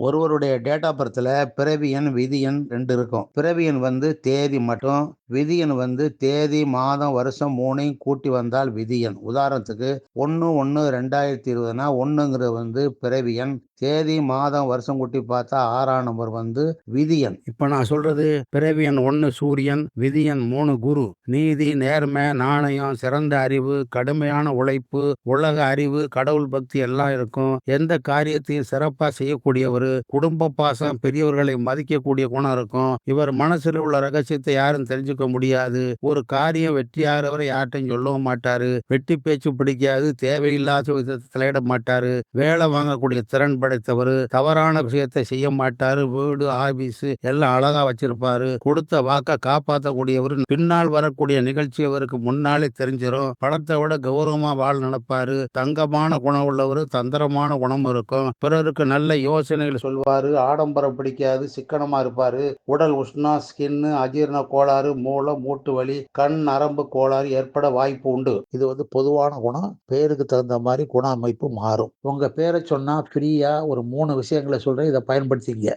ஒருவருடைய date of பர்த்ல பிறவி எண், விதி எண் 2 இருக்கும். பிறவி எண் வந்து தேதி மட்டும், விதி எண் வந்து தேதி, மாதம், வருஷம் 3யும் கூட்டி வந்தால் விதி எண். உதாரணத்துக்கு 1/1/2020னா 1ங்கிறது வந்து பிறவி எண். தேதி, மாதம், வருஷம் கூட்டி பார்த்தா 6ஆம் நம்பர் வந்து விதி எண். இப்ப நான் சொல்றது பிறவி எண் 1 சூரியன், விதி எண் 3 குரு. நீதி, நேர்மை, நாணயம், சிறந்த அறிவு, கடுமையான உழைப்பு, உலக அறிவு, கடவுள் பக்தி எல்லாம் இருக்கும். எந்த காரியத்தையும் சிறப்பா செய்யக்கூடியவர், குடும்ப பாசம், பெரியவர்களை மதிக்கக்கூடிய குணம் இருக்கும். இவர் மனசுல உள்ள ரகசியத்தை யாரும் தெரிஞ்சுக்க முடியாது. ஒரு காரியம் வெற்றியாகிறவரை யார்ட்டையும் சொல்லவும் மாட்டாரு. வெட்டி பேச்சு பிடிக்காது. தேவையில்லாத விதத்தில் தலையிட மாட்டாரு. வேலை வாங்கக்கூடிய திறன் படைத்தவர். தவறான விஷயத்தை செய்ய மாட்டாரு. வீடு, ஆபீஸ் எல்லாம் அழகா வச்சிருப்பாரு. கொடுத்த வாக்க காப்பாற்றக்கூடியவர். பின்னால் வரக்கூடிய நிகழ்ச்சி அவருக்கு முன்னாலே தெரிஞ்சிடும். பணத்தை விட கௌரவமா வாழ நினைப்பாரு. தங்கமான குணம் உள்ளவர். தந்திரமான குணம் இருக்கும். பிறருக்கு நல்ல யோசனைகள் சொல்வாரு. ஆடம்பரம் பிடிக்காது. சிக்கனமா இருப்பாரு. உடல் உஷ்ணம், ஸ்கின், அஜீரண கோளாறு, மூலம், மூட்டு வலி, கண் நரம்பு கோளாறு ஏற்பட வாய்ப்பு உண்டு. இது வந்து பொதுவான குணம். பேருக்கு தகுந்த மாதிரி குண அமைப்பு மாறும். உங்க பேரை சொன்னா ஃப்ரீயா ஒரு 3 விஷயங்களை சொல்றேன். இதை பயன்படுத்திங்க.